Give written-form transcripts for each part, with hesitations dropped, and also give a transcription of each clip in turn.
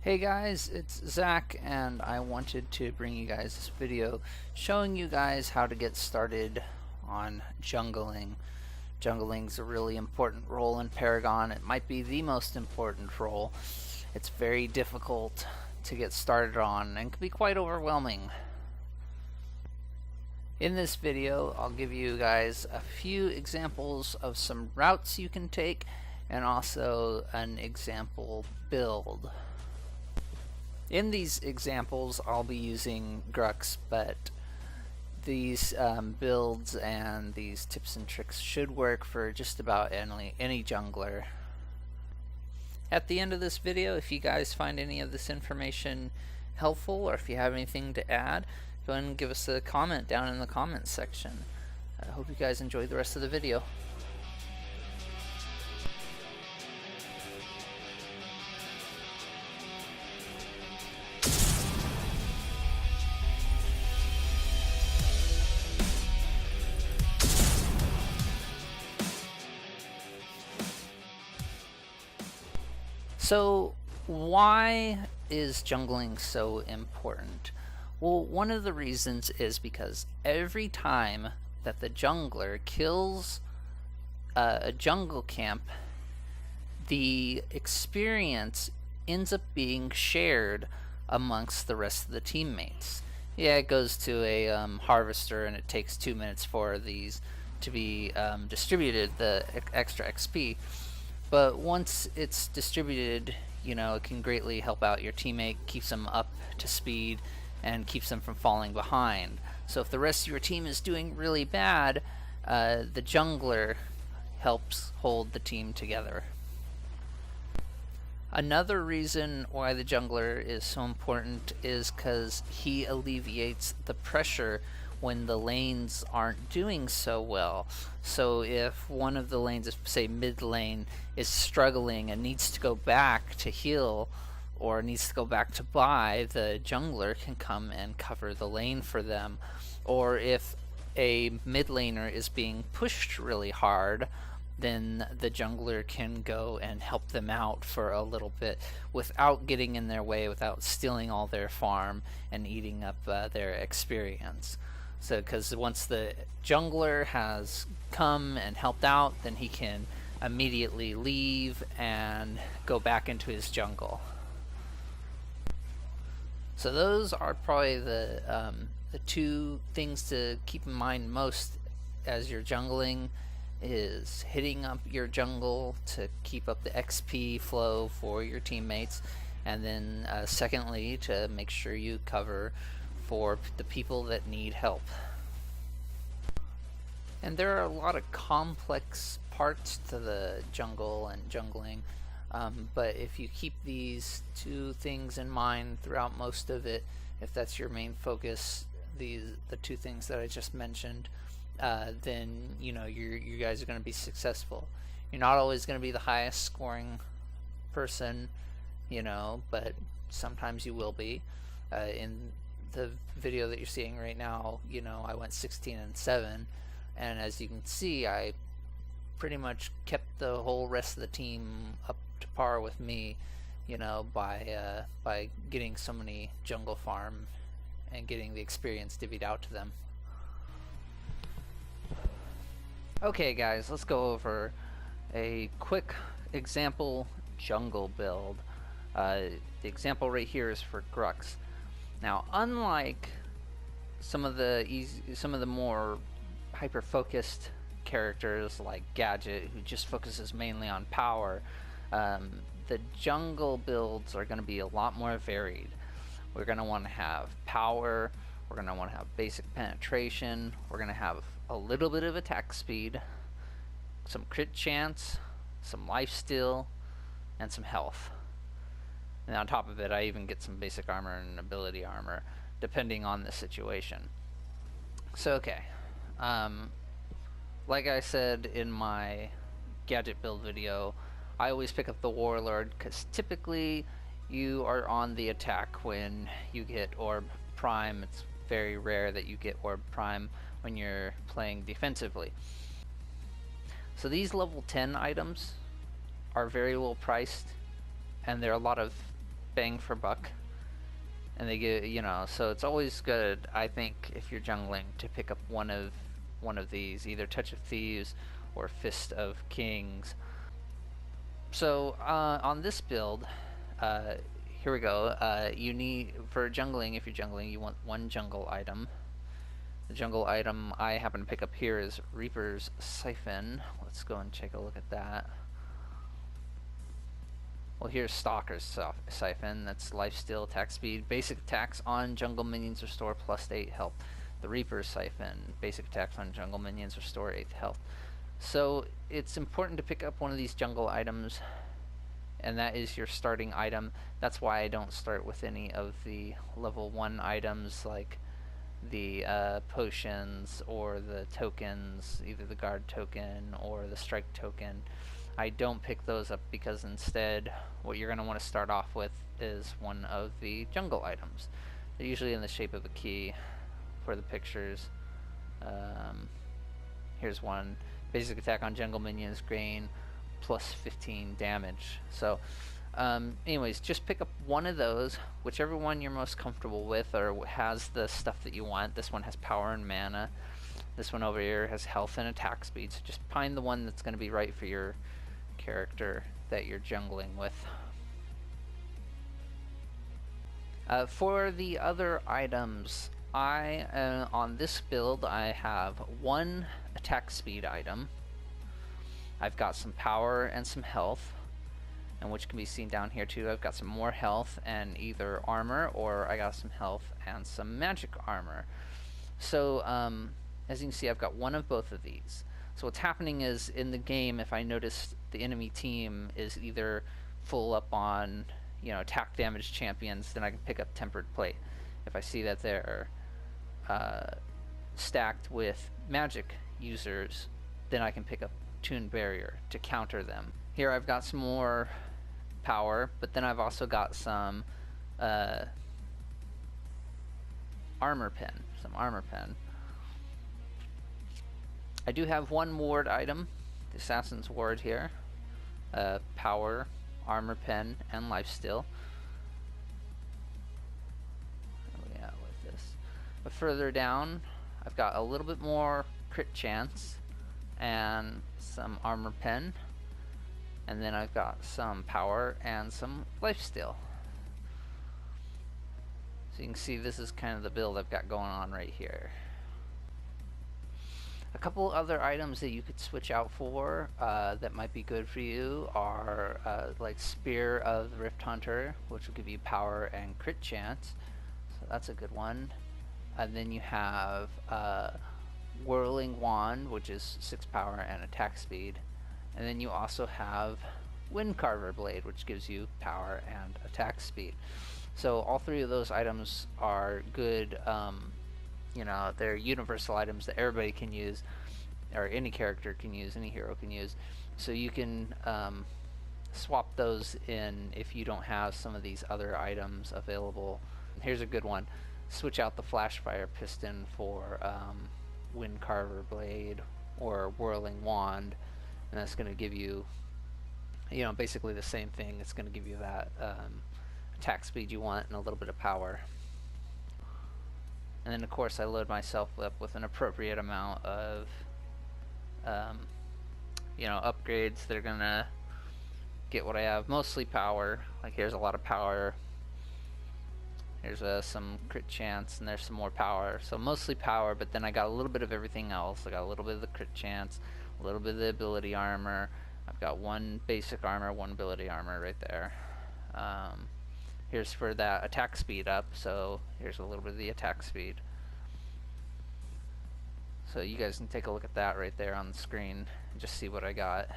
Hey guys, it's Zach, and I wanted to bring you guys this video showing you guys how to get started on jungling. Jungling's a really important role in Paragon. It might be the most important role. It's very difficult to get started on and can be quite overwhelming. In this video, I'll give you guys a few examples of some routes you can take and also an example build. In these examples, I'll be using Grux, but these builds and these tips and tricks should work for just about any jungler. At the end of this video, if you guys find any of this information helpful, or if you have anything to add, go ahead and give us a comment down in the comments section. I hope you guys enjoy the rest of the video. So why is jungling so important? Well, one of the reasons is because every time that the jungler kills a jungle camp, the experience ends up being shared amongst the rest of the teammates. Yeah, it goes to a harvester and it takes 2 minutes for these to be distributed, the extra XP. But once it's distributed, you know, it can greatly help out your teammate, keeps them up to speed, and keeps them from falling behind. So if the rest of your team is doing really bad, the jungler helps hold the team together. Another reason why the jungler is so important is because he alleviates the pressure when the lanes aren't doing so well. So if one of the lanes, say mid lane, is struggling and needs to go back to heal or needs to go back to buy, the jungler can come and cover the lane for them. Or if a mid laner is being pushed really hard, then the jungler can go and help them out for a little bit without getting in their way, without stealing all their farm and eating up their experience. So, because once the jungler has come and helped out, then he can immediately leave and go back into his jungle. So those are probably the two things to keep in mind most as you're jungling, is hitting up your jungle to keep up the XP flow for your teammates, and then secondly, to make sure you cover for the people that need help. And there are a lot of complex parts to the jungle and jungling, but if you keep these two things in mind throughout most of it, if that's your main focus, the two things that I just mentioned, then you know you guys are going to be successful. You're not always going to be the highest scoring person, you know, but sometimes you will be. In the video that you're seeing right now, you know, I went 16-7, and as you can see, I pretty much kept the whole rest of the team up to par with me, you know, by getting so many jungle farm and getting the experience divvied out to them. Okay guys, let's go over a quick example jungle build. The example right here is for Grux. Now, unlike some of the more hyper-focused characters like Gadget, who just focuses mainly on power, the jungle builds are going to be a lot more varied. We're going to want to have power, we're going to want to have basic penetration, we're going to have a little bit of attack speed, some crit chance, some lifesteal, and some health. And on top of it, I even get some basic armor and ability armor, depending on the situation. So, okay. Like I said in my gadget build video, I always pick up the Warlord, because typically you are on the attack when you get Orb Prime. It's very rare that you get Orb Prime when you're playing defensively. So these level 10 items are very well priced, and there are a lot of bang for buck. And they get, you know, so it's always good, I think, if you're jungling, to pick up one of these, either Touch of Thieves or Fist of Kings. So on this build, here we go. You need, for jungling, if you're jungling, you want one jungle item. The jungle item I happen to pick up here is Reaper's Siphon. Let's go and take a look at that. Well, here's Stalker's Siphon. That's lifesteal, attack speed. Basic attacks on jungle minions restore plus 8 health. The Reaper's Siphon. Basic attacks on jungle minions restore 8 health. So it's important to pick up one of these jungle items, and that is your starting item. That's why I don't start with any of the level 1 items like the potions or the tokens, either the guard token or the strike token. I don't pick those up because instead what you're going to want to start off with is one of the jungle items. They're usually in the shape of a key for the pictures. Here's one. Basic attack on jungle minions gain plus 15 damage. So anyways, just pick up one of those, whichever one you're most comfortable with or has the stuff that you want. This one has power and mana. This one over here has health and attack speed. So just find the one that's going to be right for your character that you're jungling with. For the other items, on this build I have one attack speed item. I've got some power and some health, and which can be seen down here too. I've got some more health and either armor, or I got some health and some magic armor. So as you can see, I've got one of both of these. So what's happening is, in the game, if I notice the enemy team is either full up on, you know, attack damage champions, then I can pick up Tempered Plate. If I see that they're stacked with magic users, then I can pick up Tuned Barrier to counter them. Here I've got some more power, but then I've also got some armor pen, I do have one ward item, the Assassin's Ward here. Power, armor pen, and lifesteal. Where are we at with this? But further down, I've got a little bit more crit chance and some armor pen, and then I've got some power and some lifesteal. So you can see this is kind of the build I've got going on right here. A couple other items that you could switch out for that might be good for you are like Spear of the Rift Hunter, which will give you power and crit chance. So that's a good one. And then you have Whirling Wand, which is 6 power and attack speed. And then you also have Windcarver Blade, which gives you power and attack speed. So all three of those items are good. You know, they're universal items that everybody can use, or any character can use, any hero can use. So you can swap those in if you don't have some of these other items available. Here's a good one. Switch out the Flashfire Piston for Windcarver Blade or Whirling Wand, and that's going to give you, you know, basically the same thing. It's going to give you that attack speed you want and a little bit of power. And then of course I load myself up with an appropriate amount of you know, upgrades that are gonna get what I have. Mostly power. Like here's a lot of power. Here's some crit chance, and there's some more power. So mostly power, but then I got a little bit of everything else. I got a little bit of the crit chance, a little bit of the ability armor. I've got one basic armor, one ability armor right there. Here's for that attack speed up, so here's a little bit of the attack speed. So you guys can take a look at that right there on the screen and just see what I got.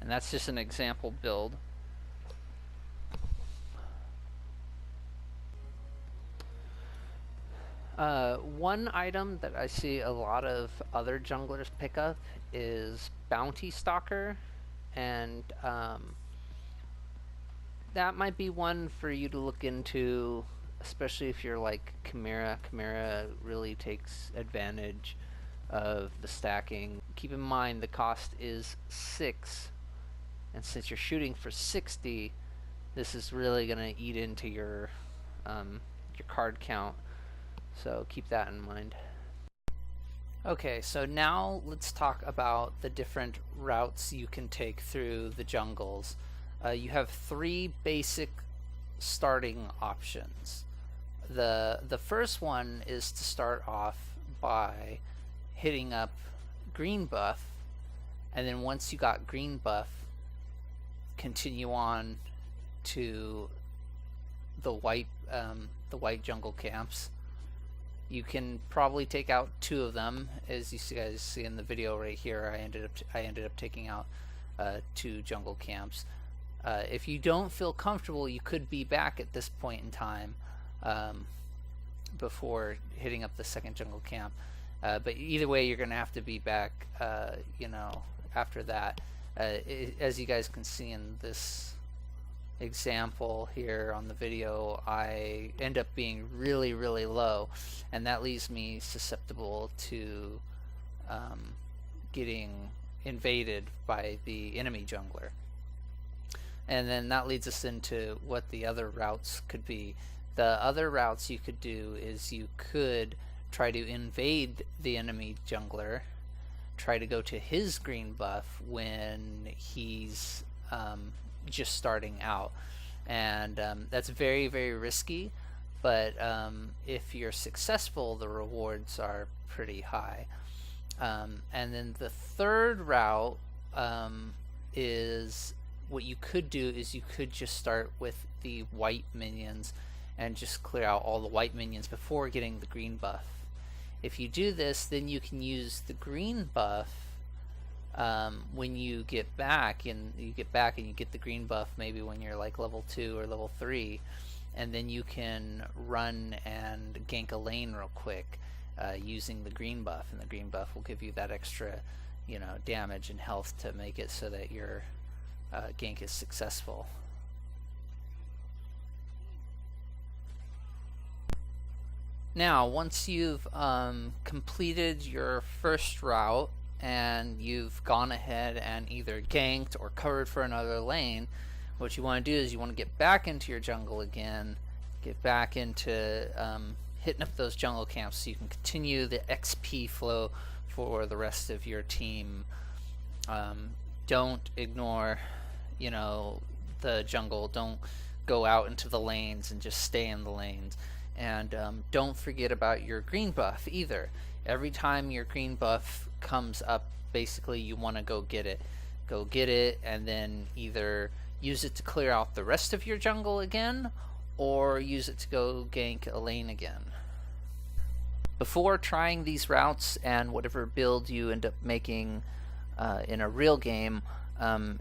And that's just an example build. One item that I see a lot of other junglers pick up is Bounty Stalker, and that might be one for you to look into, especially if you're like Chimera. Chimera really takes advantage of the stacking. Keep in mind the cost is 6 and since you're shooting for 60, this is really going to eat into your card count, so keep that in mind. Okay, so now let's talk about the different routes you can take through the jungles. You have 3 basic starting options. The first one is to start off by hitting up green buff, and then once you got green buff, continue on to the white jungle camps. You can probably take out 2 of them, as you guys see in the video right here. I ended up taking out 2 jungle camps. If you don't feel comfortable, you could be back at this point in time before hitting up the second jungle camp. But either way, you're going to have to be back, after that. As you guys can see in this example here on the video, I end up being really, really low, and that leaves me susceptible to getting invaded by the enemy jungler. And then that leads us into what the other routes could be. The other routes you could do is you could try to invade the enemy jungler, try to go to his green buff when he's just starting out, and that's very, very risky, but if you're successful, the rewards are pretty high. And then the third route is, what you could do is you could just start with the white minions and just clear out all the white minions before getting the green buff. If you do this, then you can use the green buff when you get back, and you get the green buff maybe when you're like level 2 or level 3, and then you can run and gank a lane real quick using the green buff, and the green buff will give you that extra damage and health to make it so that your gank is successful. Now, once you've completed your first route and you've gone ahead and either ganked or covered for another lane, what you want to do is you want to get back into your jungle again, get back into hitting up those jungle camps so you can continue the XP flow for the rest of your team. Don't ignore the jungle. Don't go out into the lanes and just stay in the lanes. And don't forget about your green buff either. Every time your green buff comes up, basically you want to go get it. Go get it, and then either use it to clear out the rest of your jungle again, or use it to go gank a lane again. Before trying these routes and whatever build you end up making in a real game,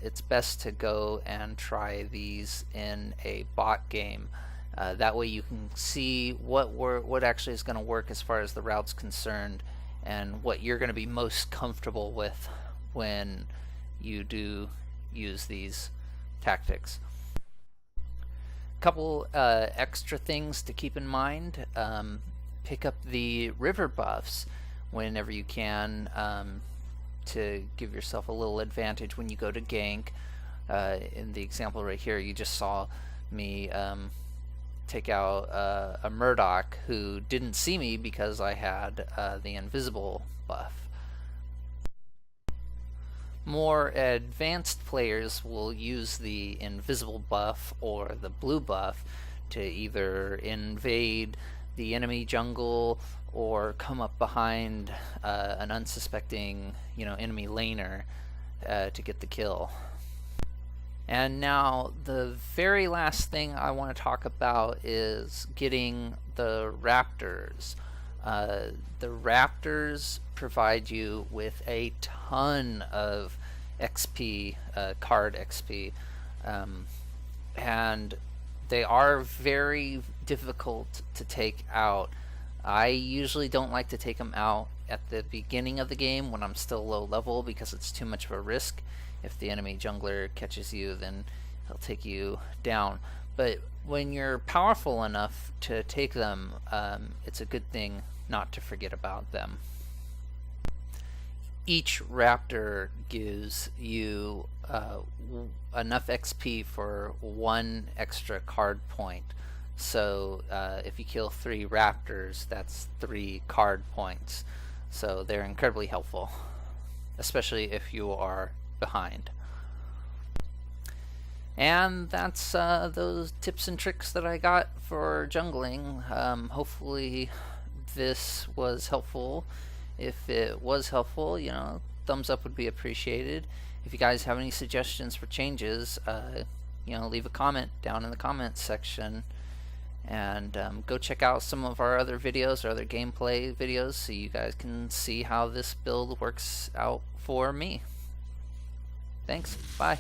it's best to go and try these in a bot game. That way you can see what actually is going to work as far as the route's concerned, and what you're going to be most comfortable with when you do use these tactics. Couple extra things to keep in mind. Pick up the river buffs whenever you can, to give yourself a little advantage when you go to gank. In the example right here, you just saw me take out a Murdoch who didn't see me because I had the invisible buff. More advanced players will use the invisible buff or the blue buff to either invade the enemy jungle or come up behind an unsuspecting enemy laner to get the kill. And now the very last thing I want to talk about is getting the raptors. The raptors provide you with a ton of XP, card XP, and they are very difficult to take out. I usually don't like to take them out at the beginning of the game when I'm still low level, because it's too much of a risk. If the enemy jungler catches you, then he'll take you down. But when you're powerful enough to take them, it's a good thing not to forget about them. each raptor gives you enough XP for 1 extra card point. So if you kill 3 raptors, that's 3 card points. So they're incredibly helpful, especially if you are behind. And that's those tips and tricks that I got for jungling. Hopefully this was helpful. If it was helpful, you know, thumbs up would be appreciated. If you guys have any suggestions for changes, you know, leave a comment down in the comments section. And go check out some of our other videos or other gameplay videos so you guys can see how this build works out for me. Thanks. Bye.